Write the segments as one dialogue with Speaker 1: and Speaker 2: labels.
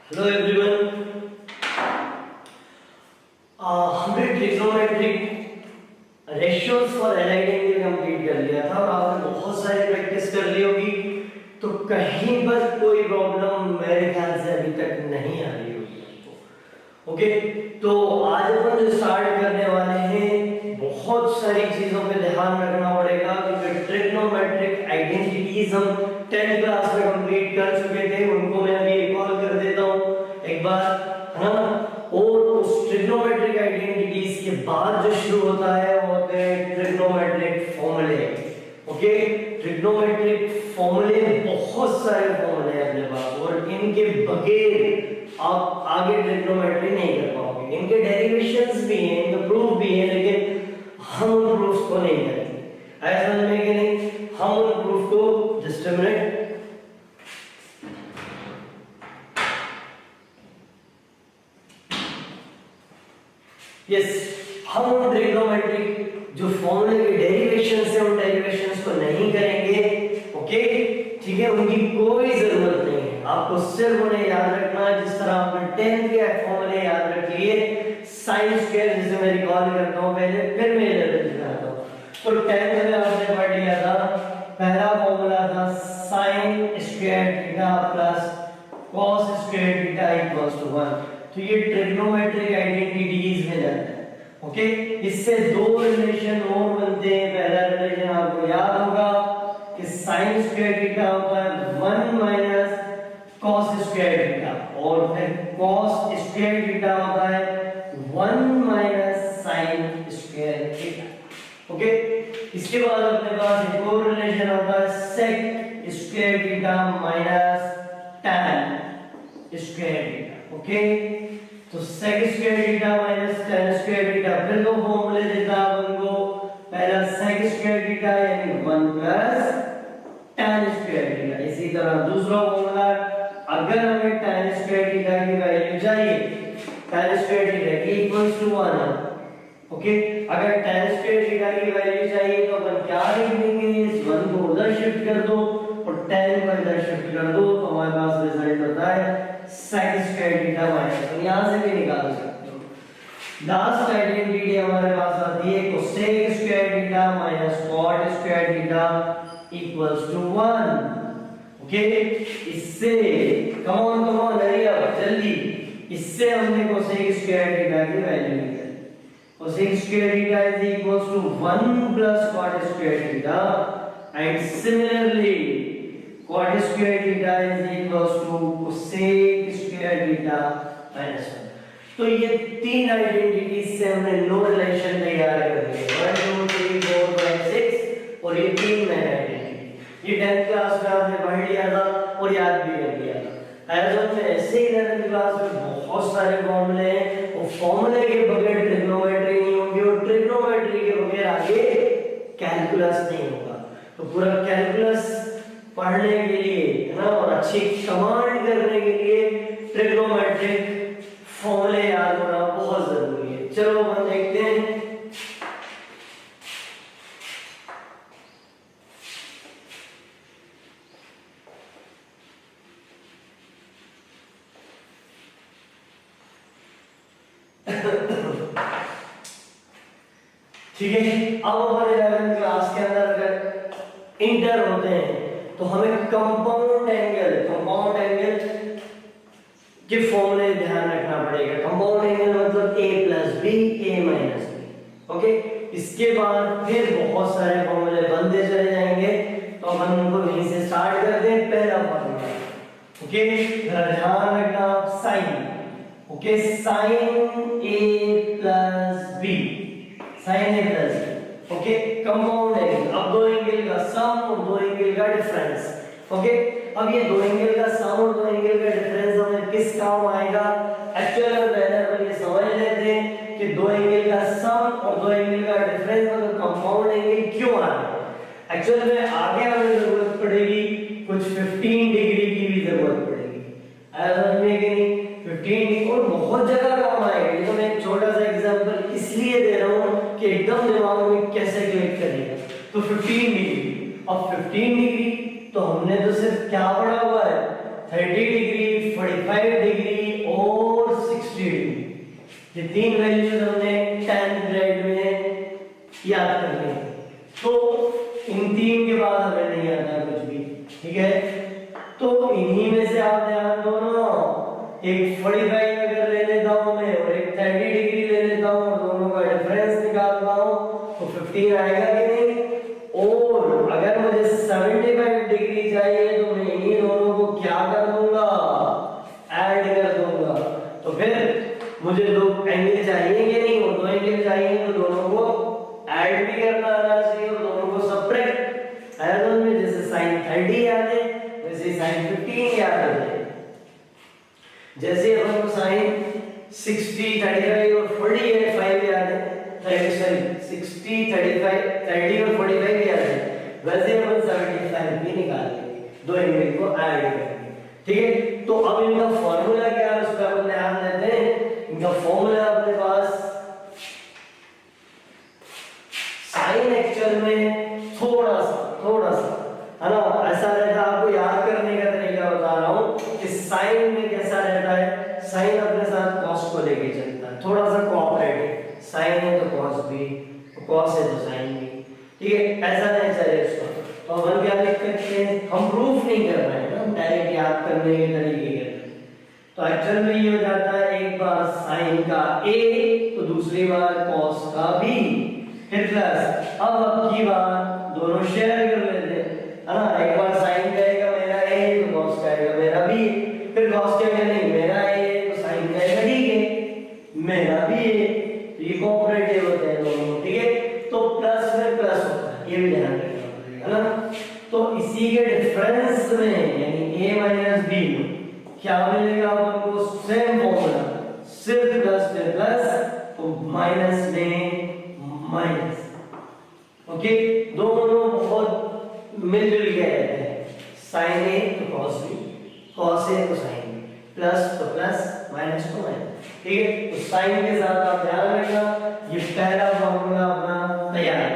Speaker 1: Hello everyone. हमने trigonometric ratios for allied angle complete कर लिया था और आपने बहुत सारी प्रैक्टिस कर ली होगी, तो कहीं पर कोई प्रॉब्लम मेरे ख्याल से अभी तक नहीं आ रही होगी आपको। ओके, तो आज अपन जो स्टार्ट करने वाले हैं, बहुत सारी चीजों पे ध्यान रखना पड़ेगा क्योंकि ट्रिग्नोमेट्रिक आइडेंटिटीज हम 10th क्लास में कंप्लीट कर चुके थे, उनको मैं अभी रिकॉल कर देता हूं एक बार, है ना। और उस ट्रिग्नोमेट्रिक आइडेंटिटीज के बाद जो शुरू होता है वो होते हैं ट्रिग्नोमेट्रिक फॉर्मूले। ओके, ट्रिग्नोमेट्रिक फॉर्मूले बहुत सारे फॉर्मूले हैं अपने पास और इनके बगैर आप आगे ट्रिग्नोमेट्री नहीं कर पाओगे। इनके डेरिवेशंस भी हैं, इनके प्रूफ भी हैं, लेकिन हम उन प्रूफ्स को नहीं करेंगे। ऐसा समझ में कि नहीं, हम उन प्रूफ को जस्ट अ मिनट हम उन ट्रिग्नोमेट्रिक जो फॉर्मूले के डेरिवेशंस है उन डेरिवेशंस को नहीं करेंगे। ओके, ठीक है, उनकी कोई जरूरत नहीं है, आपको सिर्फ उन्हें याद रखना है जिस तरह आपने 10th के फॉर्मूले याद रख लिए। साइन स्क्वायर जिसे मैं रिकॉल करता हूं पहले, फिर मैं 11th दिखाता हूं। तो 10th में आपने पढ़ लिया था, पहला फॉर्मूला था sine square theta plus cos square theta equals to 1। तो ये ट्रिग्नोमेट्रिक आइडेंटिटीज में जाता है। ओके, इससे दो रिलेशन और बनते हैं। पहला रिलेशन आपको याद होगा कि sin स्क्वायर थीटा होता है 1 माइनस cos स्क्वायर थीटा, और फिर cos स्क्वायर थीटा होता है 1 minus sin square theta. Okay, इसके बाद अपने पास एक और रिलेशन होता है sec square theta minus tan square theta. Okay, तो sec square theta minus tan square theta, फिर दो फॉर्मूले देता है अपन को। पहला sec स्क्वायर थीटा यानी 1 प्लस tan स्क्वायर थीटा। इसी तरह दूसरा फॉर्मूला, अगर हमें tan स्क्वायर थीटा की वैल्यू चाहिए, tan स्क्वायर थीटा की इक्वल्स टू 1। ओके, अगर tan स्क्वायर थीटा की वैल्यू चाहिए तो अपन क्या लिख देंगे, इस 1 को उधर शिफ्ट कर दो और tan को इधर शिफ्ट कर दो, तो हमारे पास रिजल्ट होता है sec स्क्वायर थीटा माइनस, तो यहां से भी निकाल सकते हो। लास्ट आइडेंटिटी हमारे पास आती है cosec square theta minus cot square theta equals to 1। Okay, इससे कम ऑन हरी अब जल्दी, इससे हमने cosec स्क्वायर थीटा की वैल्यू निकाली। cosec square theta is equals to 1 plus cot square theta, and similarly cot square theta is equals to cosec square theta minus 1। तो ये तीन आइडेंटिटीज से हमने नो रिलेशन तैयार कर दिए, 1 2 3 4 5 6, और ये तीन नए आइडेंटिटी। ये 10th क्लास में आपने पढ़ लिया था और याद भी कर लिया था। एज में ऐसे ही 11th क्लास में बहुत सारे फॉर्मूले हैं, और फॉर्मूले के बगैर ट्रिग्नोमेट्री नहीं होगी, और ट्रिग्नोमेट्री के बगैर आगे कैलकुलस नहीं होगा। तो पूरा कैलकुलस पढ़ने के लिए, है ना, और अच्छी कमांड करने के लिए ट्रिग्नोमेट्रिक फॉर्मूले याद होना बहुत जरूरी है। चलो हम देखते हैं। ठीक है, अब हमारे 11th क्लास के अंदर अगर इंटर होते हैं तो हमें कंपाउंड एंगल के फॉर्मूले ध्यान रखना पड़ेगा। कंपाउंड एंगल मतलब a plus B, a minus B. Okay, इसके बाद फिर बहुत सारे फॉर्मूले बनते चले जाएंगे, तो हम उनको यहीं से स्टार्ट करते हैं। पहला फॉर्मूला, ओके, जरा ध्यान रखना आप, sine. Okay, sine a plus B, sine a plus B. Okay, compound angle, अब दो एंगल का सम और दो एंगल का डिफरेंस। ओके, अब ये दो एंगल का सम और दो एंगल का डिफरेंस हमें किस काम आएगा? एक्चुअल में पहले अपन ये समझ लेते हैं कि दो एंगल का सम और दो एंगल का डिफरेंस मतलब कंपाउंड एंगल क्यों आ रहा है। एक्चुअल में आगे हमें जरूरत पड़ेगी कुछ 15 डिग्री की भी जरूरत पड़ेगी, ऐसा समझिए कि नहीं, 15 डिग्री, और बहुत जगह काम आएगा। ये तो मैं एक छोटा सा एग्जांपल इसलिए दे रहा हूं कि एकदम दिमाग में कैसे क्लिक करेगा। तो 15 डिग्री, अब 15 डिग्री तो हमने तो सिर्फ क्या पढ़ा हुआ है, 30 डिग्री, 45 डिग्री और 60 डिग्री। ये तीन वैल्यूज हमने 10th ग्रेड में याद कर ली। तो इन तीन के बाद हमें नहीं आता कुछ भी, ठीक है। तो इन्हीं में से आप ध्यान दो ना, एक 45 अगर ले लेता हूं मैं और एक 30 डिग्री ले लेता हूं, दोनों का डिफरेंस निकालता हूं तो 15 आएगा कि नहीं। और अगर मुझे 75 डिग्री चाहिए तो मैं इन्हीं दोनों को क्या कर दूंगा, ऐड कर दूंगा। तो फिर मुझे दो एंगल चाहिए कि नहीं, और दो एंगल चाहिए तो दोनों को ऐड भी करना आना चाहिए और दोनों को सबट्रैक्ट। आयतन में जैसे sin 30 याद है वैसे sin 15 याद है। जैसे अपन को sin 60, 35 और 45 याद है, सॉरी 60, 35, 30 और 45 याद है, वैसे अपन 75 भी निकाल लेंगे, दो एंगल को ऐड करेंगे, ठीक है। तो अब इनका फार्मूला क्या है उसका अपन ध्यान देते हैं। इनका फार्मूला अपने पास साइन एक्चुअल में थोड़ा सा है ना ऐसा रहता है। आपको याद करने का तरीका बता रहा हूं कि साइन में कैसा रहता है, साइन अपने साथ कॉस को लेके चलता है, थोड़ा सा कोऑपरेटिव। साइन है तो कॉस भी, कॉस है तो साइन भी, ठीक है, ऐसा नेचर है इसका। तो अपन क्या लिख सकते हैं, हम प्रूफ नहीं कर रहे हैं ना, डायरेक्ट याद करने के तरीके कर रहे हैं। तो एक्चुअल में ये हो जाता है एक बार साइन का a तो दूसरी बार कॉस का b, फिर प्लस। अब की बार दोनों शेयर कर लेते हैं, है ना। एक बार साइन कहेगा मेरा a तो कॉस कहेगा मेरा b, फिर कॉस कहेगा नहीं मेरा a तो साइन कहेगा ठीक है मेरा b है। ये कोऑपरेटिव होते हैं दोनों, ठीक है। तो प्लस में प्लस होता है, ये भी ध्यान रखना पड़ेगा, है ना। तो इसी के डिफरेंस में यानी a माइनस b क्या मिलेगा अपन को, सेम फॉर्मूला, सिर्फ प्लस में प्लस तो माइनस में माइनस, ओके। दोनों बहुत मिलजुल के रहते हैं, साइन ए तो कॉस बी, कॉस ए तो साइन बी, प्लस तो प्लस माइनस तो माइनस, ठीक है। तो साइन के साथ आप ध्यान रखना, ये पहला फॉर्मूला अपना तैयार है।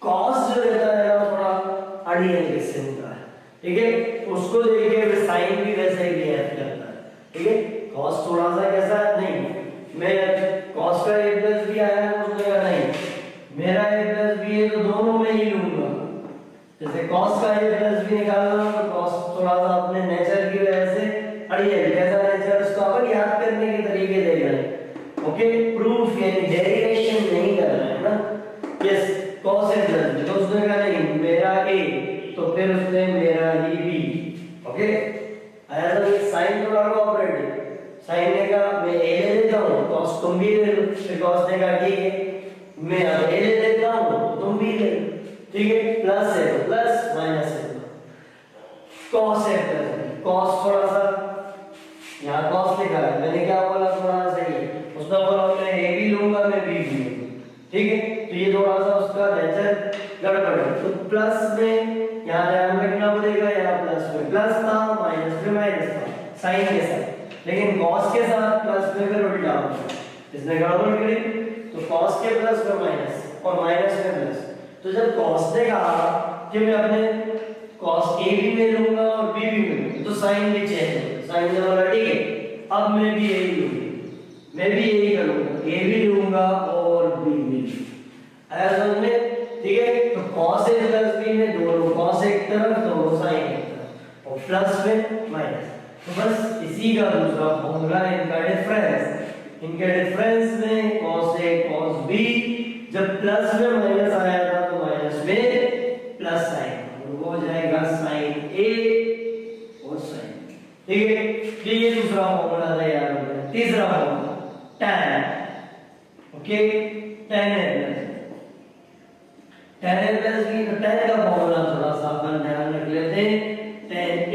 Speaker 1: कॉस जो रहता है ना थोड़ा आइडियल किस्म का है, ठीक है। उसको देख के साइन भी वैसे ही बिहेव करता है, ठीक है। कॉस थोड़ा सा कैसा नहीं, मैं कॉस का a प्लस बी आया है उसने कहा नहीं मेरा a प्लस बी है तो दोनों में ही लूंगा। जैसे कॉस का a प्लस बी निकालना तो कॉस थोड़ा सा अपने नेचर की वजह से आइडियल कैसा नेचर उसको अपन याद करने के तरीके देख रहे हैं, ओके। प्रूफ यानी डेरिवेशन नहीं कर रहे हैं ना। Yes cos a plus B तो उसने कहा नहीं मेरा a तो फिर उसने मेरा ही b, ओके। आया तो साइन थोड़ा कोऑपरेटिव, साइन ने कहा मैं a ले लेता हूं cos तुम भी ले लो, फिर cos ने कहा ठीक है मैं अब a ले लेता हूं तुम भी ले लो, ठीक है। प्लस है तो प्लस, माइनस है तो cos है प्लस cos थोड़ा सा यहां cos लिखा है, मैंने क्या बोला थोड़ा सा ही, उसने बोला मैं a भी लूंगा मैं b भी लूंगा, ठीक है। तो ये थोड़ा सा उसका नेचर गड़बड़ है। तो प्लस में यहाँ ध्यान रखना पड़ेगा, यहाँ प्लस में प्लस था माइनस में माइनस था साइन के साथ, लेकिन कॉस के साथ प्लस में फिर उल्टा होगा, इसने गड़बड़ करी। तो कॉस के प्लस में माइनस और माइनस में प्लस। तो जब कॉस ने कहा कि मैं अपने कॉस ए भी ले लूंगा और बी भी ले लूंगा तो साइन भी चेंज होगा, साइन ने बोला ठीक है अब मैं भी यही लूंगा, मैं भी यही करूंगा, ए भी लूंगा और बी भी लूंगा, ऐसा में, ठीक है। तो cos a प्लस b में दोनों cos एक तरफ दोनों sin एक तरफ और प्लस में माइनस। तो बस इसी का दूसरा फॉर्मूला इनका डिफरेंस में cos a cos b जब प्लस में माइनस आया था तो माइनस में प्लस साइन, वो हो जाएगा sin a और sin, ठीक है। ये दूसरा फॉर्मूला तैयार हो गया। तीसरा formula tan, okay, tan a plus b, tan का फॉर्मूला थोड़ा सा अपन ध्यान रख लेते हैं, tan a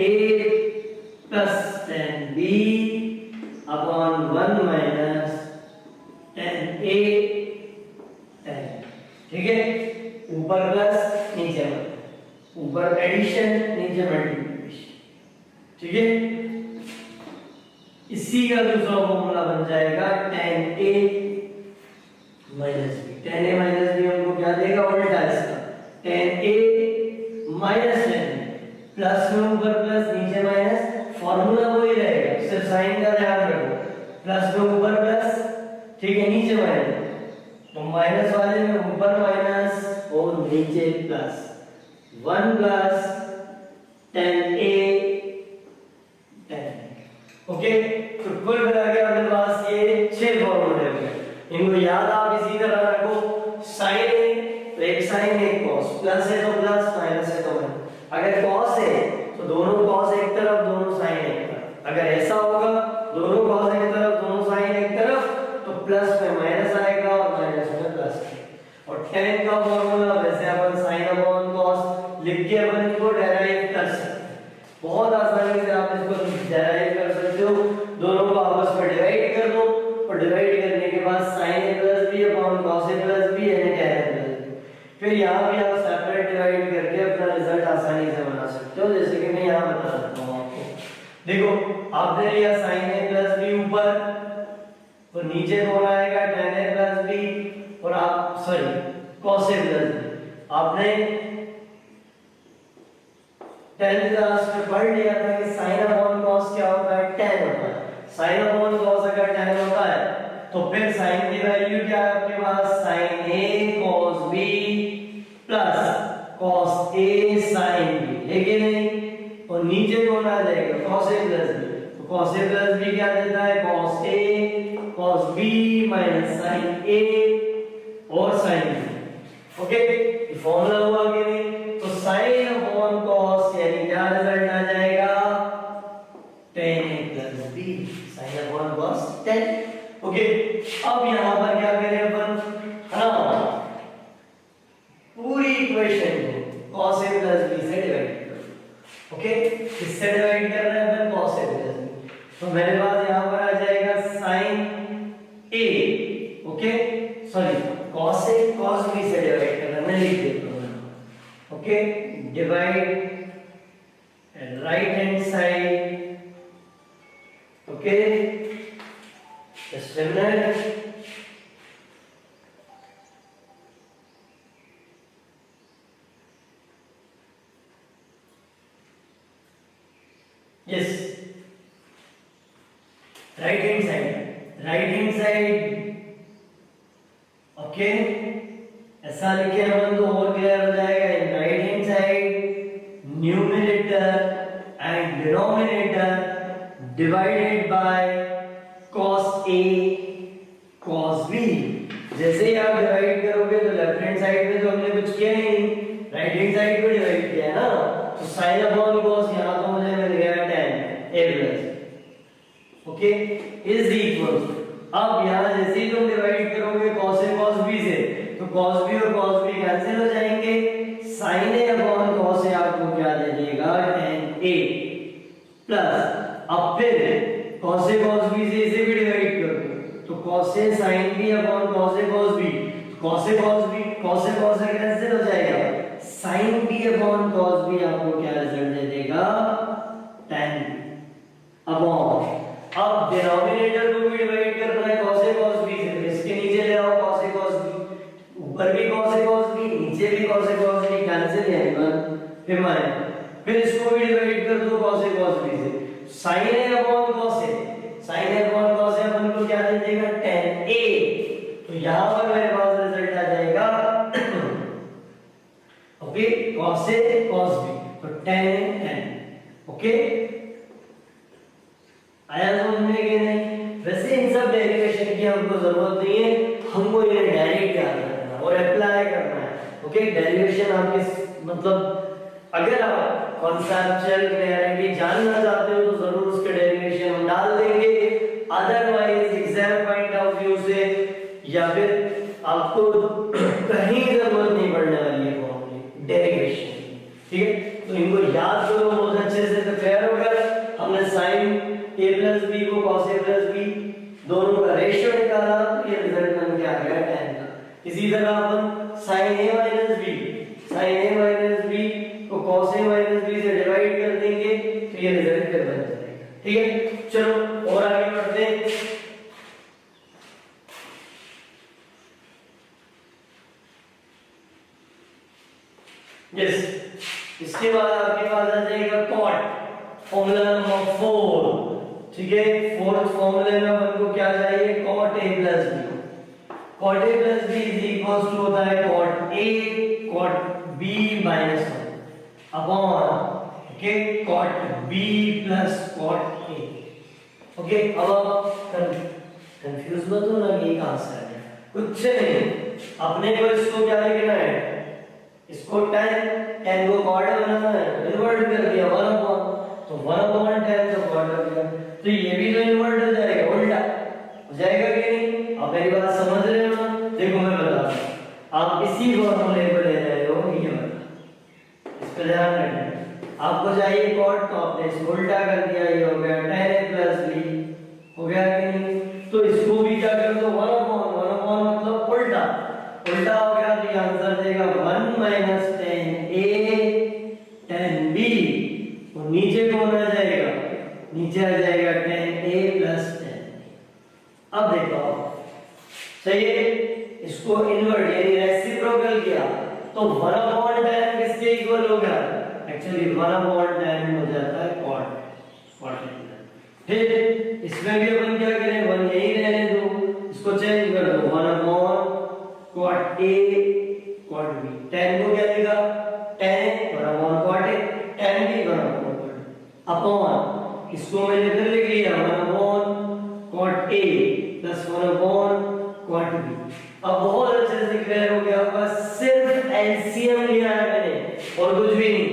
Speaker 1: plus tan b upon 1 minus tan a tan, ठीक है। ऊपर प्लस नीचे माइनस, ऊपर एडिशन नीचे मल्टीप्लिकेशन, ठीक है। इसी का दूसरा फॉर्मूला बन जाएगा tan a minus b। tan a minus b हमको क्या देगा, उल्टा इसका tan a minus tan, plus में ऊपर प्लस साइन का ध्यान रखो, प्लस में ऊपर प्लस, ठीक है, नीचे माइनस, तो माइनस वाले में ऊपर माइनस और नीचे प्लस, 1 प्लस 10a 10। ओके, तो कुल मिला के अपने पास ये 6 फॉर्मूले हो गए। इनको याद आप इसी तरह रखो, साइन है तो एक साइन एक कॉस, प्लस है तो प्लस, माइनस है तो माइनस। अगर कॉस है तो दोनों कॉस एक तरफ दोनों साइन एक तरफ, अगर ऐसा होगा दोनों कॉस एक तरफ दोनों साइन एक तरफ तो प्लस में माइनस आएगा और माइनस में प्लस। और tan का फार्मूला वैसे अपन sin अपॉन cos लिख के अपन इसको डेराइव कर सकते हैं, बहुत आसानी से आप इसको डेराइव कर सकते हो। दोनों को आपस में डिवाइड कर दो और डिवाइड करने के बाद sin a plus b upon cos a plus b यानी tan a प्लस b, फिर यहाँ भी आप सेपरेट डिवाइड करके अपना रिजल्ट आसानी से बना सकते हो, जैसे कि मैं यहाँ बता देता हूँ आपको। देखो आपने लिया sin a प्लस b ऊपर, तो नीचे कौन आएगा tan a प्लस b, और आप sorry cos a plus b, आपने 10th क्लास में पढ़ लिया था कि sin अपॉन cos क्या होता है, tan होता है। sin अपॉन cos अगर tan होता है तो फिर sin की वैल्यू क्या है आपके पास, sin a cos b plus cos a sin b, है कि नहीं? और नीचे कौन आ जाएगा, cos a प्लस b, तो cos a प्लस b क्या देता है, cos a cos b minus sin a और sin b। ओके, ये फॉर्मूला हुआ कि नहीं? तो sin अपॉन cos यानी क्या रिजल्ट आ जाएगा, tan a plus b, sin upon cos tan। Okay, अब यहां पर क्या करें अपन, हाँ पूरी इक्वेशन को cos a प्लस b से डिवाइड करो। ओके, किससे डिवाइड कर रहे हैं अपन, cos a प्लस b, तो मेरे पास यहां पर आ जाएगा sin a, okay sorry cos a cos b से डिवाइड करना, मैं लिख देता हूं। Okay, divide right hand side, okay just a minute, yes right hand side, okay ऐसा लिखे अपन तो और क्लियर हो जाएगा। In right hand side numerator and denominator divided by cos a cos b। जैसे ही आप डिवाइड करोगे तो लेफ्ट हैंड साइड में तो हमने कुछ किया नहीं, राइट हैंड साइड पे डिवाइड किया है ना, तो sin अपॉन cos यहां तो मुझे मिल गया tan a plus, okay is equal. अब यहां जैसे ही तुम डिवाइड करोगे cos a cos b से, तो cos b और cos b कैंसिल हो जाएंगे, sin a upon cos a आपको क्या दे देगा, tan a प्लस, अब फिर cos a cos b से इसे भी डिवाइड कर दो, तो cos a sin b upon cos a cos b, cos a cos a cancel हो जाएगा, sin b upon cos b आपको क्या रिजल्ट दे देगा, tan अपॉन, अब डिनोमिनेटर को भी डिवाइड करना है cos a cos b से, तो इसके नीचे ले आओ cos a cos b, ऊपर भी cos a cos b नीचे भी cos a cos b cancel है वन, फिर माइनस, फिर इसको भी डिवाइड कर दो cos a cos b से, sin a upon cos a, sin a upon cos a अपन को क्या दे देगा, tan a। तो यहां पर मेरे पास रिजल्ट आ जाएगा okay cos a cos b, तो tan, ओके आया समझ में कि नहीं? वैसे इन सब डेरिवेशन की हमको जरूरत नहीं है, हमको ये डायरेक्ट याद रखना और अप्लाई करना है। ओके, डेरिवेशन आपके मतलब अगर आप कॉन्सेप्चुअल क्लैरिटी जानना चाहते हो तो जरूर उसके डेरिवेशन हम डाल देंगे, otherwise exam point of view से या फिर आपको कहीं जरूरत नहीं पड़ने वाली है फॉर्मूले डेरिवेशन, ठीक है? तो इनको याद करो बहुत अच्छे से, तो क्लियर हो गया। हमने sin a प्लस b को cos a प्लस b दोनों का रेशियो निकाला, तो ये रिजल्ट बन के आ गया tan का। इसी तरह अपन sin a माइनस b को cos a माइनस b से डिवाइड कर देंगे, तो ये रिजल्ट फिर बन जाएगा, ठीक है? चलो और आगे बढ़ते हैं। इसके बाद आपके पास आ जाएगा cot, फॉर्मूला नंबर 4 ठीक है, फोर्थ फॉर्मूले में अपन को क्या चाहिए, cot a plus b। cot a plus b is equals to होता है cot a cot b minus 1 upon, okay, cot b plus cot a। Okay, अब आप कंफ्यूज मत हो ना, ये कहां से आ गया, कुछ नहीं, अपने को इसको क्या लिखना है, इसको 10 को क्वार्टर बनाना है, इन्वर्ट कर दिया 1 अपॉन, तो 1 अपॉन 10 तो क्वार्टर दिया, तो ये भी तो इन्वर्ट हो जाएगा, उल्टा हो जाएगा कि नहीं। आप मेरी बात समझ रहे हो ना, देखो मैं बता रहा हूं, आप इसी फॉर्मूले को ले रहे हो, ये वाला, इस पे ध्यान रखना, आपको चाहिए cot, तो आपने इसको उल्टा कर दिया, ये हो गया 10a plus b, हो गया कि नहीं। तो इसको भी क्या कर दो, 1 अपॉन मतलब उल्टा, उल्टा हो गया, तो ये आंसर देगा 1 minus 10a 10b, और नीचे कौन आ जाएगा, नीचे आ जाएगा 10a plus 10b। अब देखो सही है, इसको इन्वर्ट यानी रेसिप्रोकल किया, तो 1 अपॉन 10 किसके इक्वल हो गया, एक्चुअली 1 अपॉन 10 हो जाता है cot, ठीक। इसमें भी अपन क्या करें, 1 यही रहने दो, इसको चेंज कर दो, 1 upon cot a cot b, 10 को क्या देगा 10 1 अपॉन cot a, 10 भी 1 अपॉन cot a, अपॉन इसको मैंने फिर लिख लिया 1 upon cot a plus 1 upon cot b। अब बहुत अच्छे से क्लियर हो गया होगा, सिर्फ एलसीएम लिया है मैंने और कुछ भी नहीं,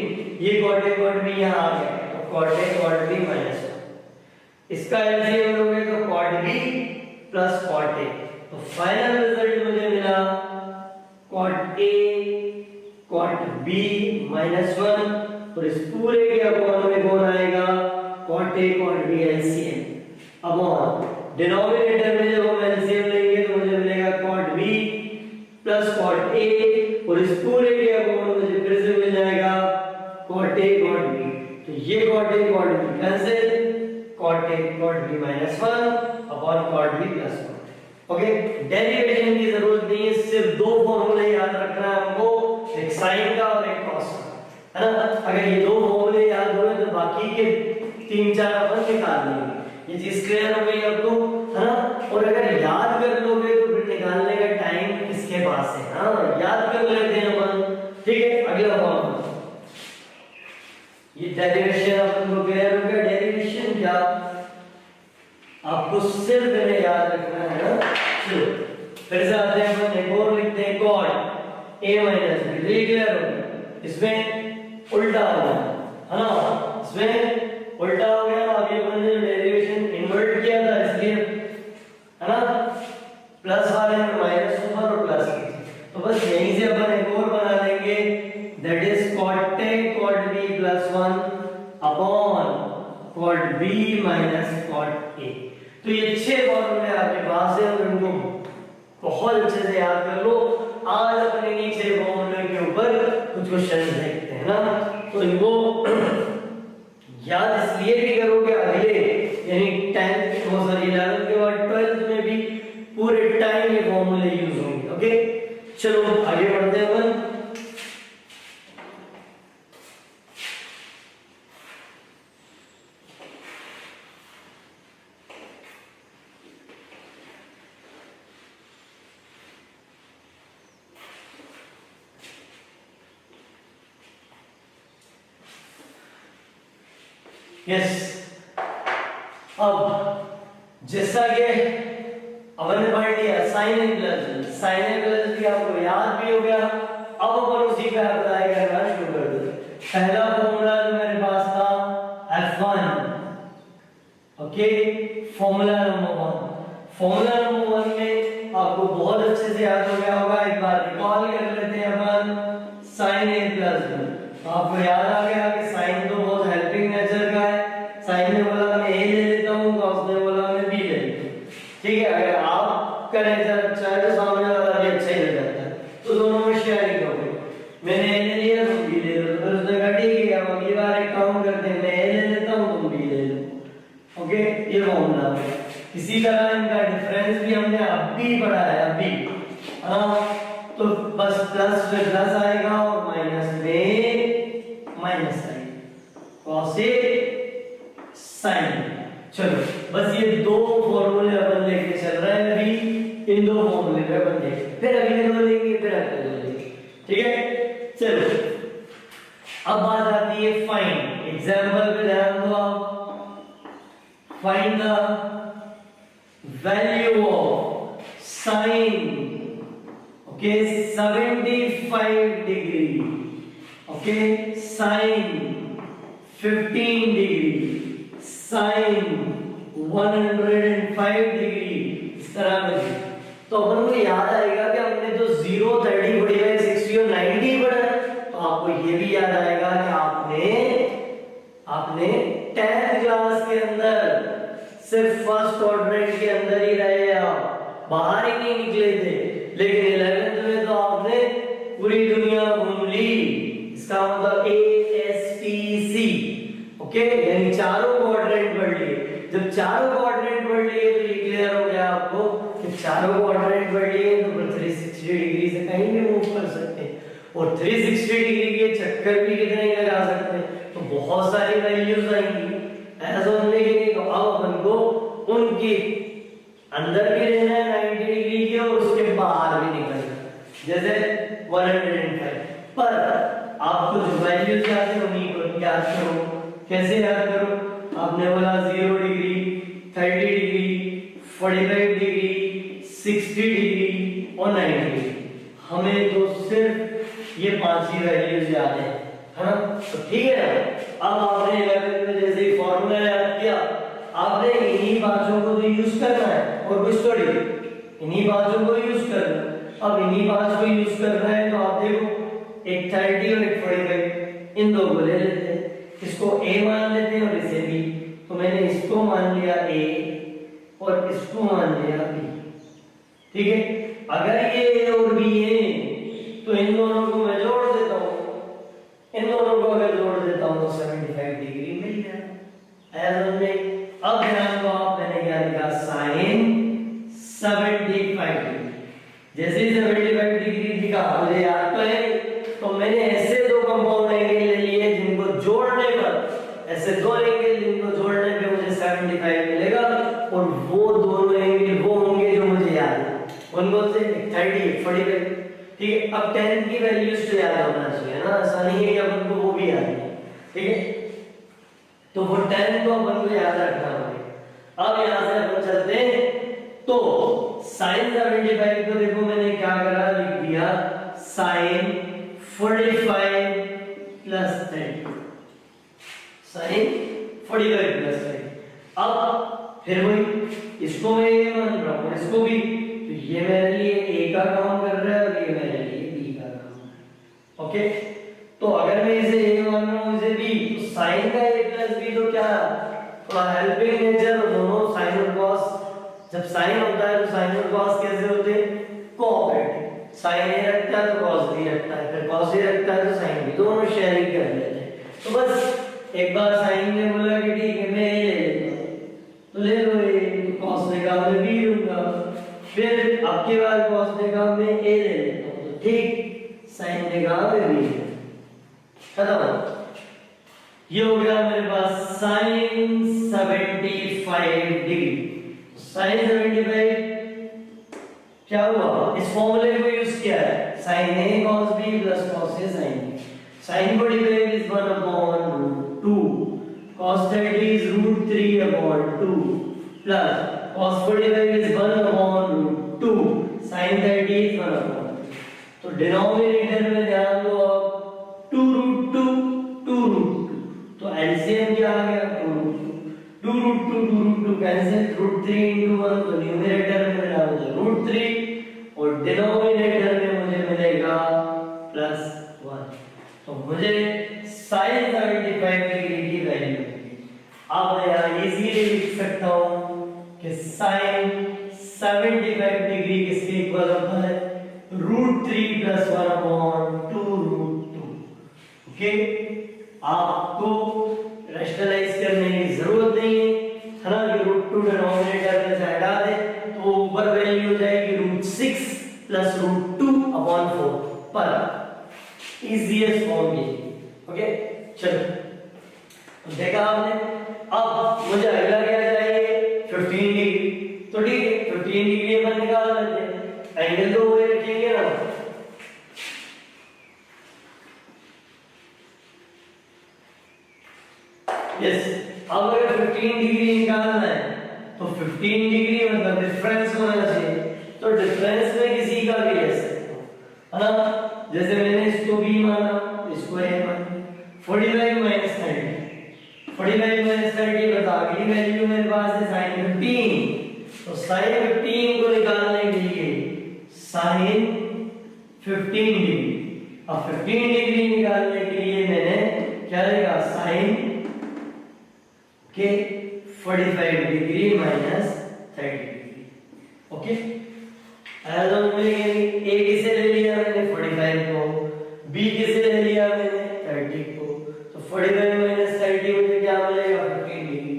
Speaker 1: ये cot a cot b यहां आ गया, तो cot a cot b minus 1, इसका एलसीएम लोगे तो cot b plus cot a, तो फाइनल रिजल्ट मुझे मिला cot a cot b minus 1, और इस पूरे के अपॉन में कौन आएगा, cot a cot b LCM upon denominator में जब हम एलसीएम लेंगे तो मुझे मिलेगा cot b plus cot a, और इस पूरे के अपॉन मुझे फिर से मिल जाएगा cot a cot b, तो ये cot a cot b cancel, cot a cot b minus 1 upon cot b plus 1। Okay, derivation की जरूरत नहीं है, सिर्फ दो फॉर्मूले याद रखना है हमको, एक साइन का और एक कॉस का, है ना। अगर ये दो फॉर्मूले याद हुए तो बाकी के 3-4 अपन निकाल लेंगे, ये चीज क्लियर हो गई अब तो, है ना। और अगर याद कर लोगे तो फिर निकालने का टाइम किसके पास है, हाँ याद कर लेते हैं अपन, ठीक है। अगला फॉर्मूला, ये डेरिवेशन अपन को क्लियर हो गया, डेरिवेशन क्या आपको सिर्फ इन्हें याद रखना है ना। चलो फिर से आते हैं अपन, एक और लिखते हैं cot a minus b, clear हो गया, इसमें उल्टा हो गया, है ना, इसमें उल्टा हो गया, अब ये अपन ने डेरिवेशन इन्वर्ट किया था इसलिए, है ना, प्लस वाले में माइनस ऊपर और प्लस नीचे, तो बस यहीं से अपन एक और बना लेंगे, that is cot a cot b plus 1 upon cot b minus cot a। तो ये 6 फॉर्मूले आपके पास है और इनको बहुत अच्छे से याद कर लो। आज अपने इन 6 फॉर्मूले के ऊपर कुछ क्वेश्चन देखते हैं ना, तो इनको याद इसलिए भी करोगे अगले यानी 10th और 11th के बाद 12th में भी पूरे टाइम ये फॉर्मूले यूज होंगे। ओके, चलो आगे बढ़ते हैं अपन। यस, अब जैसा कि अपन ने पढ़ लिया साइन ए प्लस भी आपको याद भी हो गया, अब अपन उसी का अप्लाई करना शुरू कर दो। पहला फॉर्मूला जो मेरे पास था F1, ओके, फॉर्मूला नंबर 1 में आपको बहुत अच्छे से याद हो गया होगा, एक बार रिकॉल कर लेते हैं अपन। साइन ए प्लस बी, आपको याद आ गया कि साइन तो बहुत हेल्पिंग नेचर का है, साइन ने बोला मैं ए ले लेता हूं, कॉस ने बोला मैं बी ले लेता हूं, ठीक है। अगर आपका नेचर अच्छा है तो सामने वाला भी अच्छा ही हो जाता है, तो दोनों में शेयरिंग हो गई, मैंने ए ले लिया तुम बी ले लो, तो फिर उसने कहा ठीक है अब अगली बार एक काम करते हैं, मैं ए ले लेता हूं तुम बी ले लो। ओके, ये फॉर्मूला है। इसी तरह इनका डिफरेंस भी हमने अभी पढ़ा है, अभी, हाँ, तो बस प्लस में प्लस आएगा और माइनस में माइनस आएगा, cos a sin। चलो बस ये दो फॉर्मूले अपन लेके चल रहे हैं अभी, इन दो फॉर्मूले पे अपन देखेंगे, फिर अगले दो लेंगे, फिर अगले दो लेंगे, ठीक है। चलो अब बात आती है फाइंड। एग्जांपल पे ध्यान दो आप, find the value of sine, okay 75 degree, okay sine 15 degree, sine 105 degree, इस तरह में। तो अपन को याद आएगा कि हमने जो 0, 30, 45, 60 और 90 पढ़ा है, तो आपको ये भी याद आएगा कि आपने 10th क्लास के अंदर सिर्फ फर्स्ट क्वाड्रेंट के अंदर ही रहे, आप बाहर ही नहीं निकले थे, लेकिन 11th में तो आपने पूरी दुनिया घूम ली। इसका मतलब ASTC, ओके, यानी चारों क्वाड्रेंट पढ़ लिए। जब चारों क्वाड्रेंट पढ़ लिए तो ये क्लियर हो गया आपको कि चारों क्वाड्रेंट पढ़ लिए तो 360 डिग्री से कहीं भी मूव कर सकते हैं, और 360 डिग्री के चक्कर भी कितने लगा सकते हैं, तो बहुत सारी वैल्यूज आएंगी। ऐसा होने के लिए तो अब अपन को उनकी अंदर भी रहना है 90 डिग्री के, और उसके बाहर भी निकलना, जैसे 105। पर आपको जो वैल्यूज याद है उन्हीं को याद करो। कैसे याद करो? आपने बोला 0 डिग्री, 30 डिग्री, 45 डिग्री, 60 डिग्री और 90 डिग्री। हमें तो सिर्फ ये 5 ही वैल्यूज याद है ना? तो ठीक है ना। अब आपने 11 में जैसे ही फॉर्मूला याद किया, आपने इन्हीं बातों को तो यूज करना है, और कुछ थोड़ी, इन्हीं बातों को यूज करना। अब इन्हीं बातों को यूज करना है, तो आप देखो एक 30 और एक 45, इन दो को ले लेते हैं, इसको A मान लेते हैं और इसे B। तो मैंने इसको मान लिया A और इसको मान लिया B, ठीक है। अगर ये A और B है तो इन दोनों को मैं जोड़ देता हूँ, इन दोनों को अगर जोड़ देता हूँ तो 75 डिग्री मिल गया। ऐसा नहीं। अब ध्यान दो आप, मैंने क्या लिखा, साइन 75 डिग्री। जैसे ही 75 डिग्री लिखा, मुझे याद तो है, तो मैंने ऐसे दो कंपाउंड एंगल ले लिए जिनको जोड़ने पर, ऐसे दो एंगल जिनको जोड़ने पे मुझे 75 मिलेगा, और वो दोनों एंगल वो होंगे जो मुझे याद है, उनको से 30, 45, ठीक है। अब 10 की वैल्यूज तो याद होना चाहिए ना, ऐसा नहीं है कि अपन को वो भी याद है, ठीक है। तो वो 10 को अपन को याद रखना होगा। अब यहां से अपन चलते हैं, तो sin 75 को देखो मैंने क्या करा, लिख दिया sin 45 प्लस 30, sin 45 प्लस 30। अब फिर वही, इसको मैं ये मान रहा हूँ, इसको भी, तो ये मेरे लिए A का काम कर रहा है और ये मेरे लिए B का काम कर रहा है, ओके। तो अगर मैं इसे A मान रहा हूँ, इसे B, तो sin का A प्लस B तो क्या, थोड़ा हेल्पिंग नेचर, दोनों sin और cos। जब sin होता है तो sin और cos कैसे होते हैं, कोऑपरेटिव। sin A रखता है तो cos B रखता है, फिर cos A रखता है तो sin B, दोनों शेयरिंग कर लेते हैं। तो बस एक बार sin ने बोला कि ठीक है मैं A ले लेता हूँ, तो ले लो A, cos ने कहा मैं B लूंगा, फिर आपके बाद cos ने कहा मैं A ले लेता हूँ, तो ठीक, sin ने कहा मैं B ले, खत्म। ये हो गया मेरे पास sin 75 डिग्री। sin 75 क्या हुआ, इस फॉर्मूले को यूज किया है, sin A cos B plus cos A sin B। sin 45 is 1/√2, cos 30 is √3/2 plus cos 45 is 1/√2, sin 30 is 1/2। तो डिनोमिनेटर में ध्यान दो आप, 2√2 2√2, तो एलसीएम क्या आ गया, 2√2 कैंसिल, √3 into 1, तो न्यूमरेटर में मिला मुझे √3 और डिनोमिनेटर में मुझे मिलेगा +1। तो मुझे sin 75 डिग्री की वैल्यू मिली। अब मैं यहाँ इजीली लिख सकता हूँ कि sin 75 डिग्री किसके इक्वल होता है, √3 + 1/2√2। ओके, आपको रैशनलाइज करने की जरूरत नहीं है ना, कि √2 डिनोमिनेटर में से हटा दे तो ऊपर वैल्यू हो जाएगी √6 + √2/4 पर। इजीएस्ट फॉर्म ये, ओके। चलो, देखा आपने। अब मुझे अगला क्या चाहिए, 15 डिग्री अपन निकाल लेते हैं, एंगल तो वही रखेंगे ना। यस, अब अगर 15 डिग्री निकालना है तो 15 डिग्री मतलब डिफरेंस होना चाहिए, तो डिफरेंस में किसी का भी ले सकते हो, है ना। जैसे मैंने इसको b माना, इसको a माना, 45 माइनस 30, 45 माइनस 30 बता, अगली वैल्यू मेरे पास है sin 15, तो sin 15 को निकालने के लिए sin 15 डिग्री, अब 15 डिग्री निकालने के लिए मैंने क्या लिखा, sin के 45 डिग्री माइनस 30 डिग्री। ओके, ए किसे ले लिया मैंने 45 को, बी किसे ले लिया मैंने 30 को, तो 45 माइनस 30 मुझे क्या मिलेगा 15 डिग्री।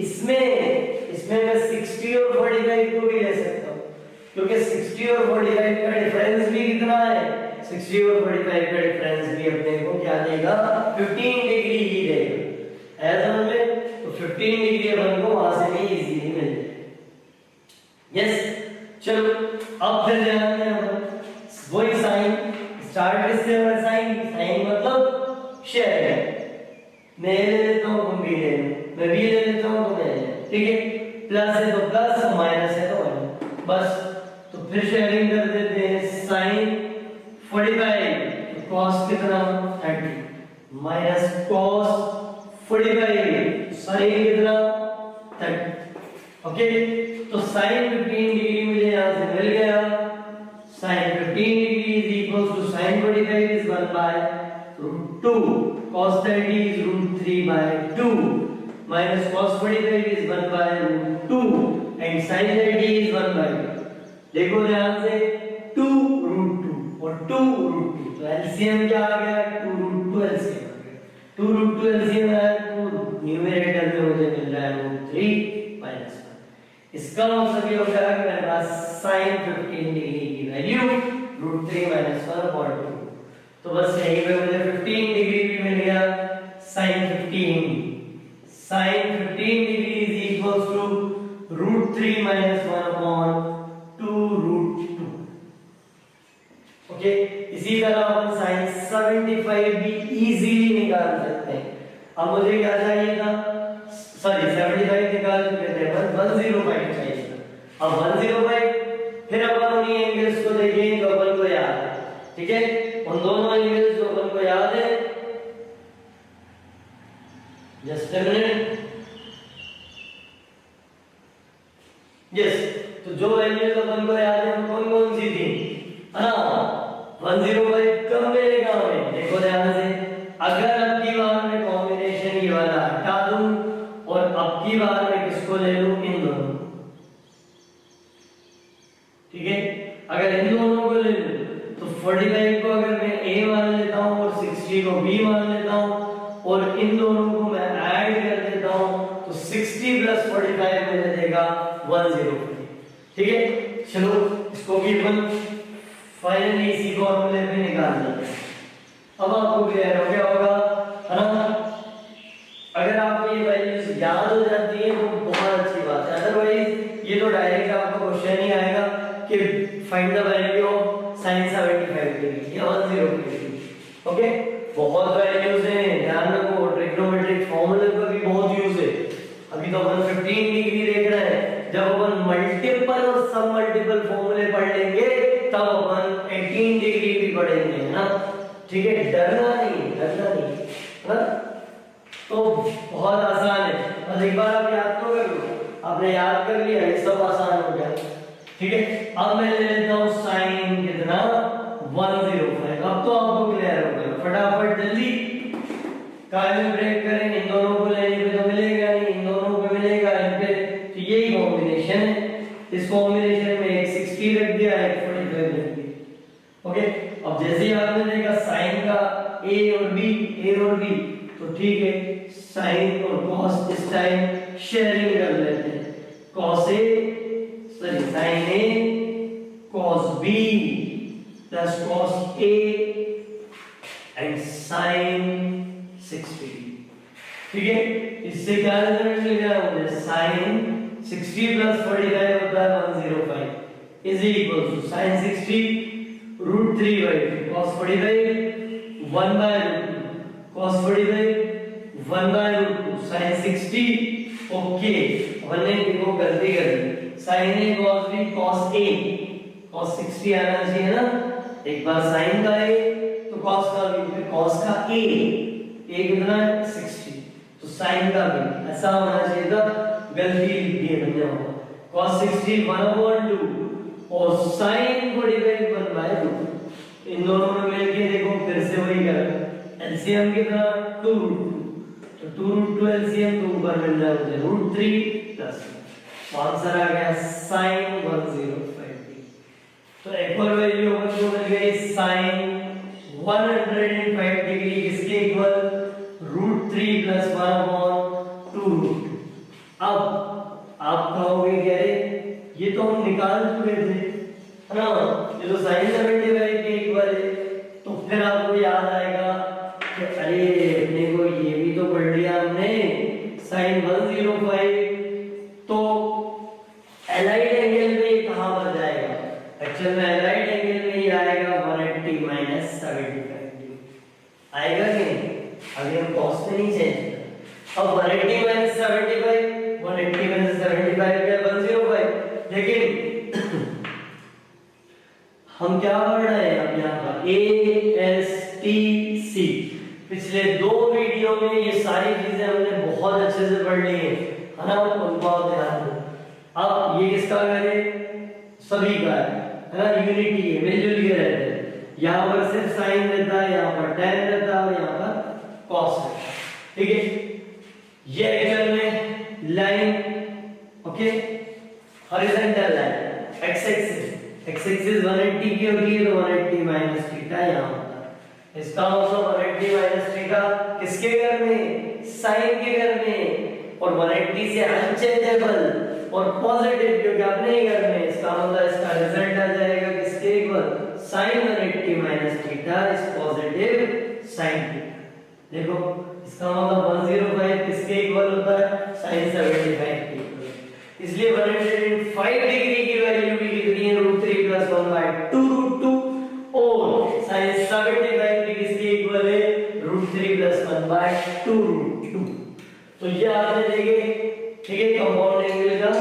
Speaker 1: इसमें मैं 60 और 45 को भी ले सकता हूँ, क्योंकि 60 और 45 का डिफरेंस भी कितना है, 60 और 45 का डिफरेंस भी अपने को क्या देगा 15 डिग्री ही देगा। ऐसा में तो 15 डिग्री अपन को वहां से भी इजीली मिल जाए। यस, चलो अब फिर ध्यान दें अपन वही साइन, स्टार्ट किससे हो रहा है, साइन मतलब शेयर है, मैं ले लेता हूं तुम भी ले लो, मैं भी ले लेता हूं तुम ले लो, ठीक है। प्लस है तो प्लस, माइनस है तो माइनस, बस। तो फिर शेयरिंग कर देते हैं, साइन 45 तो cos कितना 30 माइनस cos 45 साइन कितना 30। ओके, तो साइन 15 डिग्री मुझे यहां से मिल गया, sine 15 degree is equals to sine 45 is 1 by √2, cos 30 is √3 by 2 minus cos 45 is 1 by √2 and sin 30 is 1 by 2। देखो ध्यान से 2 √2 और 2 √2, तो एलसीएम क्या आ गया 2 √2 एलसीएम आ गया, 2 √2 एलसीएम है तो न्यूमरेटर में मुझे मिल रहा है √3 माइनस 1। इसका मतलब ये हो गया कि मेरे पास sin 15 डिग्री की वैल्यू √3 माइनस 1 अपॉन 2, तो बस यहीं पे मुझे 15 डिग्री भी मिल गया, sin 15 degree is equals to √3 minus 1 upon 2 √2। Okay, इसी तरह अपन sin 75 भी इजीली निकाल सकते हैं। अब मुझे क्या चाहिए था, सॉरी 75 निकाल चुके थे, 105 चाहिए था। अब 105 फिर अपन उन्हीं एंगल्स को देखेंगे जो अपन को याद है, ठीक है, उन दोनों एंगल्स जो अपन को याद है, जस्ट अ मिनट। यस, तो जो एंगल्स अपन को याद है वो कौन कौन सी थी, है ना। 105 कब मिलेगा हमें, देखो ध्यान से, अगर अब की बार में कॉम्बिनेशन ये वाला हटा दूं और अब की बार में किसको ले लूं, इन दोनों, ठीक है। अगर इन दोनों को ले लूं तो 45 को अगर मैं a मान लेता हूं और 60 को b मान लेता हूं और इन दोनों को मैं ऐड कर देता हूं तो 60 प्लस 45 मुझे देगा 105, ठीक है। चलो इसको भी अपन फाइनली इसी फॉर्मूले पे निकाल देते हैं। अब आपको क्लियर हो गया होगा, है ना। अगर आपको ये वैल्यूज याद हो जाती है तो बहुत अच्छी बात है, अदरवाइज ये तो डायरेक्ट आपको क्वेश्चन ही आएगा कि find the value of sin 75 degree या 105 डिग्री। ओके, बहुत वैल्यूज हैं, ध्यान रखो, ट्रिग्नोमेट्रिक फॉर्मूले का भी बहुत यूज है। अभी तो अपन 15 डिग्री देख रहे हैं, जब अपन मल्टीपल और सब मल्टीपल फॉर्मूले पढ़ लेंगे तब अपन 18 डिग्री भी पढ़ेंगे, है ना, ठीक है। डरना नहीं, है ना। तो बहुत आसान है, बस एक बार आप याद तो कर लो, आपने याद कर लिया, ये सब आसान हो गया, ठीक है। अब मैं ले लेता हूं साइन कितना 105, अब तो आपको क्लियर हो गया। फटाफट जल्दी कायम ब्रेक करें, इन दोनों को लेने पे तो मिलेगा नहीं, इन दोनों पे मिलेगा, इन पे तो यही कॉम्बिनेशन है। इस कॉम्बिनेशन में एक 60 रख दिया, एक 45 रख दिया। ओके, अब जैसे ही आपने देखा साइन का a और b तो ठीक है, साइन और cos इस टाइम शेयरिंग कर लेते हैं, cos a sorry sin a cos b plus cos a and sin 60, ठीक है। इससे क्या रिजल्ट मिल गया मुझे, sin 60 प्लस 45 होता है 105 is equal to sin 60 root 3 by cos 45 1 by root 2 cos 45 1 by root 2 sin 60 okay हमने देखो गलती कर दी sin a cos b cos a cos 60 आना चाहिए ना एक बार sin का a तो cos का b फिर cos का a कितना है 60 तो sin का b ऐसा होना चाहिए था गलती लिख दी हमने वहां cos 60 1/2 और sin 45 1/2 इन दोनों में मिलके देखो फिर से वही कर एलसीएम कितना 2 तो 2 रूट 2 एलसीएम तो ऊपर मिल रहा है मुझे रूट 3 प्लस आंसर आ गया sin 105 तो एक और वैल्यू हमको मिल गई sin 105 डिग्री किसके इक्वल रूट 3 प्लस 1/2 अब आप कहोगे कि अरे ये तो हम निकाल चुके थे है ना ये तो sin 75 के इक्वल है तो फिर आपको याद आएगा कि अरे अपने को ये भी तो पढ़ लिया हमने sin 105 तो एलाइड एंगल में ये कहां पर जाएगा एक्चुअल में एलाइड एंगल में ये आएगा 180 माइनस 75 आएगा कि नहीं अभी हम cos पे नहीं चेंज अब 180 माइनस 75 180 माइनस 75 क्या 105 लेकिन हम क्या पढ़ रहे हैं अब यहाँ पर ASTC पिछले दो वीडियो में ये सारी चीजें हमने बहुत अच्छे से पढ़ ली है ना उनको आप ध्यान दो अब ये किसका घर है सभी का है ना यूनिटी है मिलजुल के रहते हैं यहाँ पर सिर्फ साइन रहता है यहाँ पर tan रहता है और यहाँ पर cos रहता है ठीक है ये एक्चुअल में line okay horizontal line x axis 180 की होती है तो 180 माइनस थीटा यहाँ होता है इसका मतलब 180 माइनस थीटा किसके घर में साइन के घर में और 180 से अनचेंजेबल और पॉजिटिव क्योंकि अपने ही घर में इसका मतलब इसका रिजल्ट आ जाएगा किसके equal sin 180 minus theta is positive sin theta देखो इसका मतलब 105 किसके इक्वल होता है sin 75 के इक्वल इसलिए 105 डिग्री की वैल्यू भी कितनी है √3 + 1/2 √2 और sin 75 डिग्री किसके इक्वल है √3 + 1/2 √2 तो ये आपने देखे ठीक है कंपाउंड एंगल का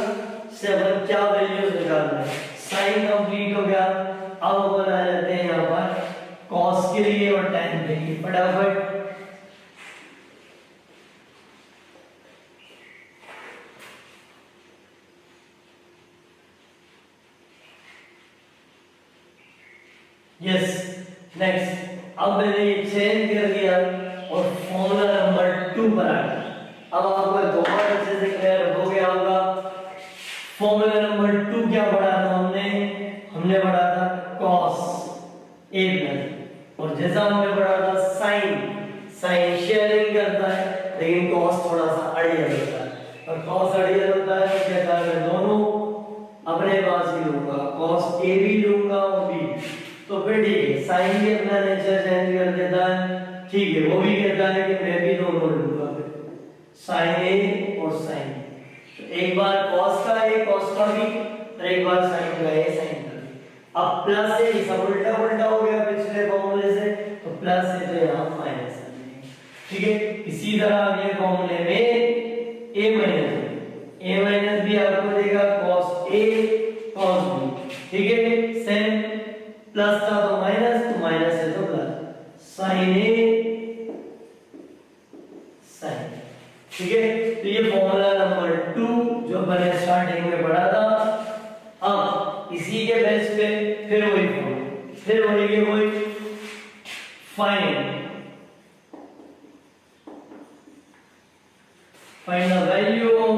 Speaker 1: 7 क्या वैल्यूज निकालना है sin कंप्लीट हो गया अब अपन आ जाते हैं यहां पर cos के लिए और tan के लिए फटाफट यस नेक्स्ट अब मैंने ये चेंज कर दिया और फॉर्मूला नंबर 2 पर आ गया अब आपको बहुत अच्छे से क्लियर हो गया होगा फॉर्मूला नंबर 2 क्या पढ़ा था हमने पढ़ा था cos a प्लस और जैसा हमने पढ़ा था sin शेयरिंग करता है लेकिन cos थोड़ा सा अड़ियल होता है और cos अड़ियल होता है तो क्या था मैं दोनों अपने पास ही लूंगा cos a भी लूंगा और b तो फिर ठीक है sin भी अपना नेचर चेंज कर देता है ठीक है वो भी कहता है कि मैं भी दोनों लूंगा sin a और sin तो एक बार cos का a cos का b और एक बार sin का a sin का b अब प्लस से सब उल्टा उल्टा हो गया पिछले फॉर्मूले से तो प्लस से तो यहाँ माइनस आ जाएगा ठीक है इसी तरह अगले फॉर्मूले में a माइनस b आपको देगा cos a cos b ठीक है सेम प्लस था तो माइनस है तो प्लस sin a sin ठीक है तो ये फॉर्मूला नंबर 2 जो मैंने स्टार्टिंग में पढ़ा था अब इसी के बेस पे फिर वही find the value of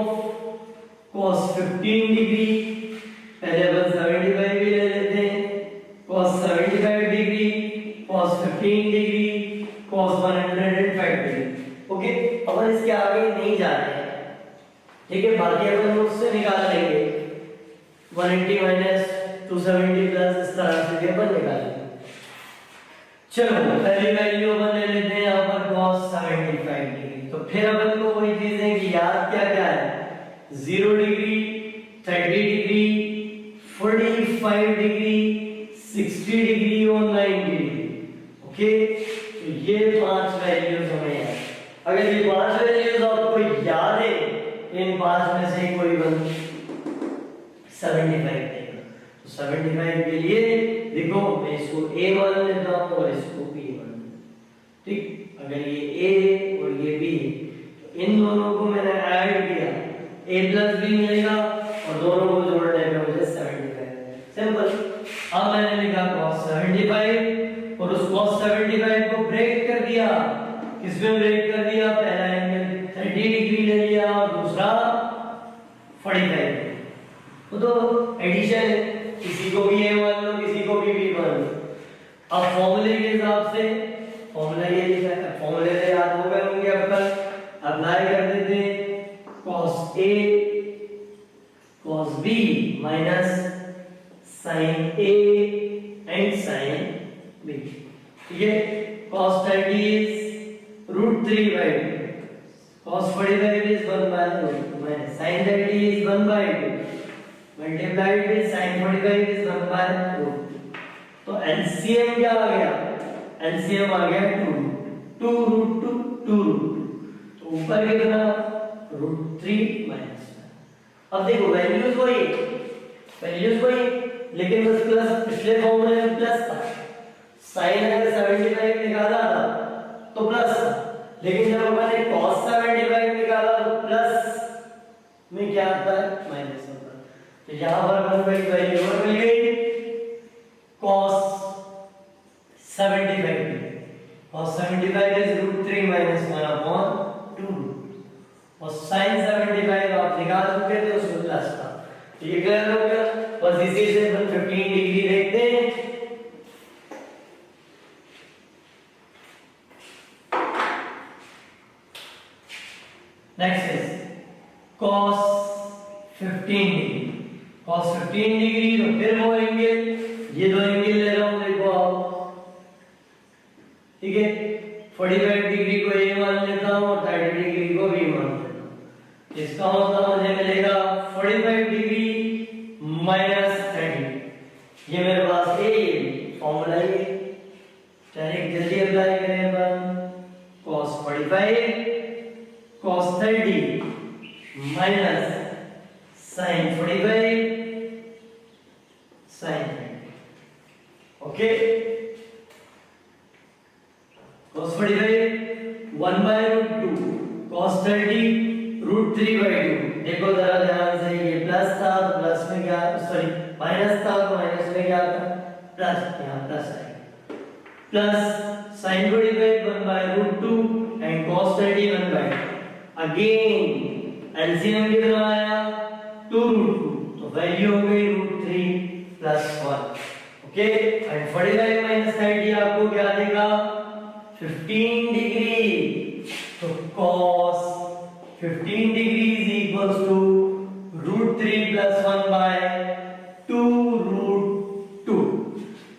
Speaker 1: cos 15 degree पहले अपन 75 भी ले लेते हैं cos 75 degree cos 15 degree cos 105 degree okay अपन इसके आगे नहीं जा रहे हैं ठीक है बाकी अपन उससे निकाल लेंगे 180 माइनस 270 प्लस इस तरह से भी अपन निकाल लेंगे चलो पहली वैल्यू अपन ले लेते हैं यहाँ पर cos 75 डिग्री तो फिर अपन को वही चीजें कि याद क्या क्या है 0 डिग्री 30 डिग्री, 45 डिग्री, 60 डिग्री और 90 डिग्री। ओके, तो ये 5 वैल्यूज हमें याद। अगर ये 5 वैल्यूज आपको याद है, इन 5 में से कोई वन 75 देगा। तो 75 के लिए देखो मैं इसको a मान लेता हूं और इसको b मान लेता हूं। ठीक, अगर ये a और ये b, तो इन दोनों को मैंने ऐड किया, a प्लस b मिलेगा और दोनों को जोड़ने पे मुझे 75। सिंपल। अब मैंने लिखा cos 75 और उस cos 75 को ब्रेक कर दिया। किसमें ब्रेक कर दिया? पहला एंगल 30 डिग्री ले लिया और दूसरा 45। तो एडिशन है, किसी को भी a मान लो, किसी को भी b मान लो। अब फॉर्मूले के हिसाब से फॉर्मूला ये लिखा है, फॉर्मूले से याद हो गए होंगे अब तक। अप्लाई कर देते हैं cos a cos b minus sin a and sin b। ठीक है, cos 30 is √3 by 2, cos 45 is 1 by root minus sin 30 is 1 by 2 multiplied with sin 45 is 1 by root। तो LCM क्या आ गया? LCM आ गया 2 √2 2 √2। तो ऊपर कितना? √3 minus 1। अब देखो वैल्यूज वही, लेकिन बस प्लस, पिछले फॉर्मूले में प्लस था। sin अगर 75 निकाला था तो प्लस था, लेकिन जब मैंने cos 75 निकाला तो प्लस में क्या आता है? माइनस होता है। तो यहां पर 1 बाई वैल्यू और मिल गई cos 75। cos 75 is √3 minus 1 upon 2 और sin 75 आप निकाल चुके थे, उसमें प्लस था। तो ये क्लियर हो गया। बस इसी से 15 डिग्री देखते हैं। Next is cos 15 degree. cos 15 degree तो फिर वो एंगल, ये दो एंगल ले रहा हूं, देखो आप। ठीक है, 45 डिग्री को a मान लेता हूं और 30 डिग्री को b मान लेता हूं। इसका मतलब मुझे मिलेगा 45 डिग्री माइनस 30। ये मेरे पास a फॉर्मूला है, डायरेक्ट जल्दी अप्लाई करें अपन। cos 45 cos 30 minus sin 45 sin 30। Okay, cos 45 1 by √2 cos 30 √3 by 2। देखो जरा ध्यान से, ये प्लस था तो प्लस में क्या, सॉरी माइनस था तो माइनस में क्या था? प्लस। यहाँ प्लस आएगा। Plus sin 45 1 by √2 and cos 30 1 by 2। Again LCM कितना आया? 2 √2, तो वैल्यू हो गई √3 प्लस 1। ओके, एंड 45 माइनस 30 आपको क्या देगा? 15 डिग्री। तो cos 15 degree is equals to √3 plus 1 by 2 √2।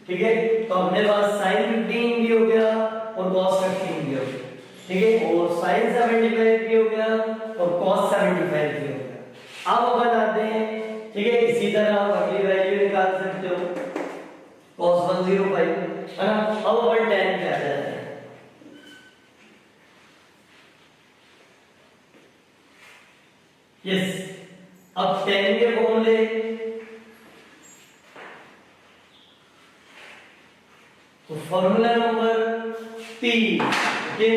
Speaker 1: ठीक है, तो अपने पास sin 15 भी हो गया और cos 15 भी हो गया। ठीक है, और sin 75 भी हो गया और cos 75 भी हो गया। अब अपन आते हैं, ठीक है, इसी तरह आप अगली वैल्यू निकाल सकते हो cos 105, है ना। अब अपन tan पे आ जाते हैं। यस, अब tan के फॉर्मूले, तो formula number 3, okay,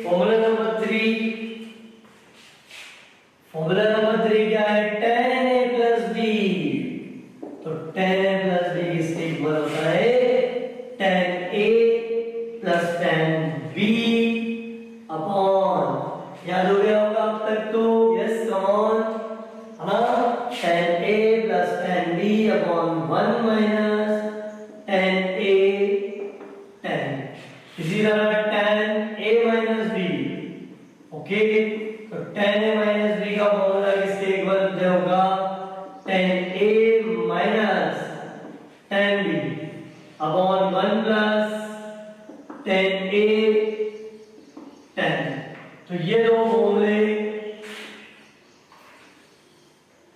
Speaker 1: formula number 3, formula number 3 क्या है? tan a plus b। तो tan a प्लस b किसके इक्वल होता है? tan a plus tan b upon, याद हो गया होगा अब तक तो? यस, कम ऑन, है ना। tan a plus tan b upon 1 minus tan a tan। इसी तरह tan a minus b। Okay, तो tan a माइनस b का फॉर्मूला किसके इक्वल होगा? tan a minus tan b upon 1 plus tan a tan। तो ये दो फॉर्मूले,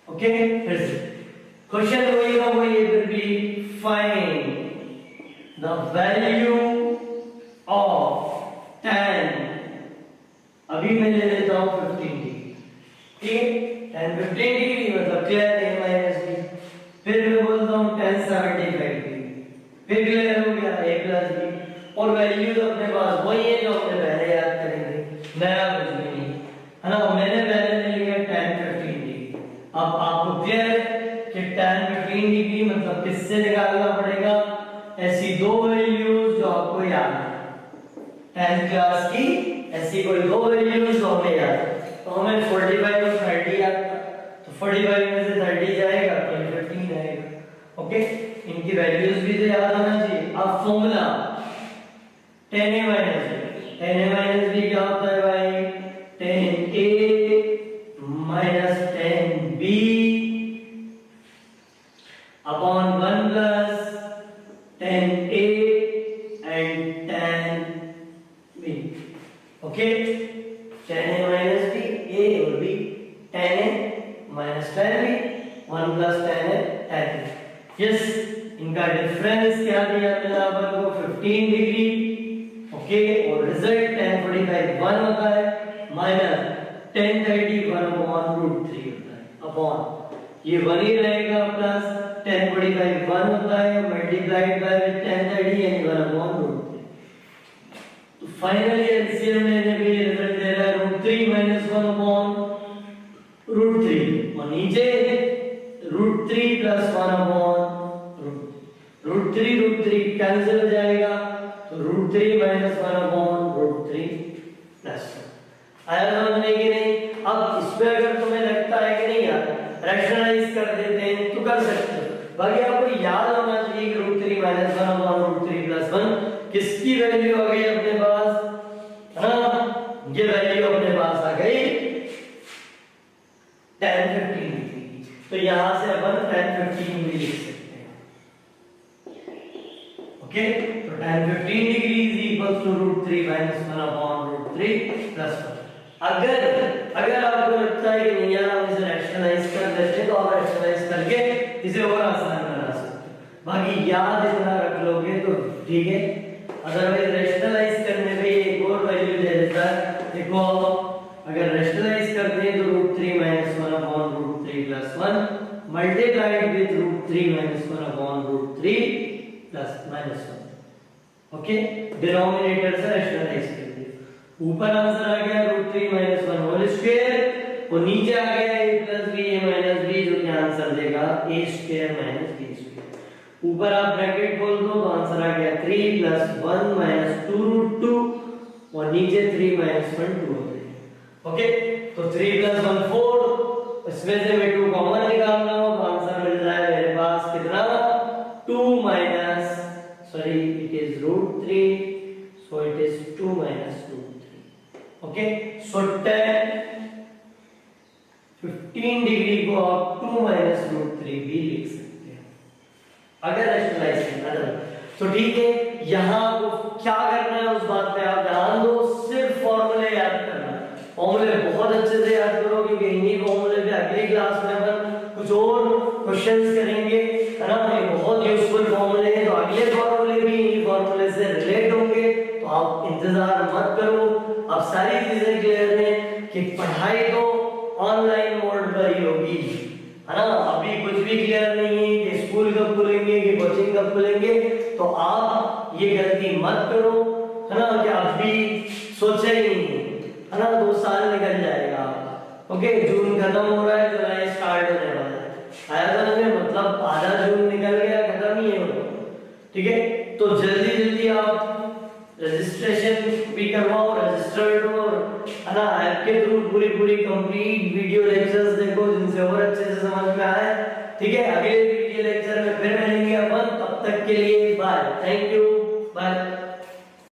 Speaker 1: ओके, फिर से द वैल्यू ऑफ tan, अभी मैं ले लेता हूँ 15 डिग्री, ठीक है, tan 15 डिग्री मतलब क्लियर a माइनस b, फिर मैं बोलता हूँ tan 75 डिग्री, फिर क्लियर हो गया a प्लस b, और वैल्यूज अपने पास वही है जो हमने पहले याद करेंगे, नया कुछ भी नहीं है ना। मैंने पहले ले लिया tan 15 डिग्री, अब आपको क्लियर है कि tan 15 डिग्री मतलब किससे निकालना पड़ेगा, ऐसी दो वैल्यूज जो आपको याद है, 10th क्लास की ऐसी कोई दो वैल्यूज जो हमें याद है। तो हमें 45 और 30 याद था, तो 45 में से 30 जाएगा तो 15 आएगा। ओके, इनकी वैल्यूज भी तो याद होना चाहिए। अब formula tan a minus b क्या होता है भाई, tan a minus tan b upon 1 plus tan a and tan b। Okay, tan a minus b, a और b, tan a minus tan b, 1 plus tan a tan b। Yes, इनका difference क्या दिया मैंने अपन को 15 degree, okay, और result tan 45 1 होता है minus tan 30 1 upon √3 होता है, अपॉन ये 1 ही रहेगा प्लस tan 45 1 होता है मल्टीप्लाइड बाय tan 30 यानी 1 अपॉन √3। तो फाइनली एलसीएम लेने पे ये रिजल्ट दे रहा है √3 माइनस 1 अपॉन √3, और नीचे √3 प्लस 1 अपॉन √3 कैंसिल हो जाएगा, तो √3 माइनस 1 अपॉन √3 प्लस 1। आया समझने की नहीं? अब इसमें अगर तुम्हें लगता है कि नहीं यार रैशनलाइज कर देते हैं तो कर सकते हो, बाकी आपको याद होना चाहिए कि √3 माइनस 1 अपॉन √3 प्लस 1 किसकी वैल्यू आ गई अपने पास, हाँ ये वैल्यू अपने पास आ गई tan 15 डिग्री। तो यहां से अपन tan 15 भी लिख सकते हैं। ओके, तो tan 15 degree is equal to √3 minus 1 upon √3 plus 1। अगर आपको लगता है कि नहीं यार हम इसे रैशनलाइज कर लेते हैं तो आप रैशनलाइज करके इसे और आसान बना सकते हो, बाकी याद इतना रख लोगे तो ठीक है। अदरवाइज रैशनलाइज करने पे एक और वैल्यू दे देता है, देखो अगर रैशनलाइज करते हैं तो √3 minus 1 upon √3 plus 1 multiplied with √3 minus 1 upon √3 plus minus 1। Okay, denominator से रैशनलाइज कर दिया, ऊपर आंसर आ गया √3 माइनस 1 होल स्क्वायर, और नीचे आ गया a plus b a minus b जो कि आंसर देगा a square minus b square. ऊपर आप ब्रैकेट खोल दो तो आंसर आ गया 3 प्लस 1 माइनस 2√2, और नीचे 3 माइनस 1 2 हो जाएगा। ओके, तो 3 प्लस 1 4, इसमें से मैं 2 कॉमन निकाल रहा हूं तो आंसर मिल रहा है मेरे पास कितना, 2 minus sorry it is √3, so it is 2 minus √3। okay, so tan 15 degree को आप 2 minus √3 भी लिख सकते हैं अगर रैशनलाइज करना। तो ठीक है, यहां आपको क्या करना है उस बात पे आप ध्यान दो, सिर्फ फॉर्मूले याद करना। फॉर्मूले बहुत अच्छे से याद करो क्योंकि इन्हीं फॉर्मूले पे अगली क्लास में अपन कुछ और क्वेश्चंस करेंगे, है ना। ये बहुत यूजफुल फॉर्मूले हैं, तो अगले फॉर्मूले भी इन्हीं फॉर्मूले से रिलेट होंगे, तो आप इंतजार मत करो। अब सारी चीजें क्लियर हैं कि पढ़ाई तो ऑनलाइन मोड पर ही होगी, है ना। अभी कुछ भी क्लियर नहीं है कि स्कूल कब खुलेंगे कि कोचिंग कब खुलेंगे, तो आप ये गलती मत करो, है ना, कि अभी सोचा ही नहीं है ना। 2 साल निकल जाएगा आपका। ओके, जून खत्म हो रहा है, जुलाई स्टार्ट होने वाला है, आया समझ में, मतलब आधा जून निकल गया, खत्म ही है वो, ठीक है। तो जल्दी जल्दी आप रजिस्ट्रेशन भी करवाओ, रजिस्टर्ड हो, है ना। ऐप के थ्रू पूरी कंप्लीट वीडियो लेक्चर्स देखो जिनसे और अच्छे से समझ में आए, ठीक है। अगले वीडियो लेक्चर में फिर मिलेंगे अपन, तब तक के लिए बाय, थैंक यू, बाय।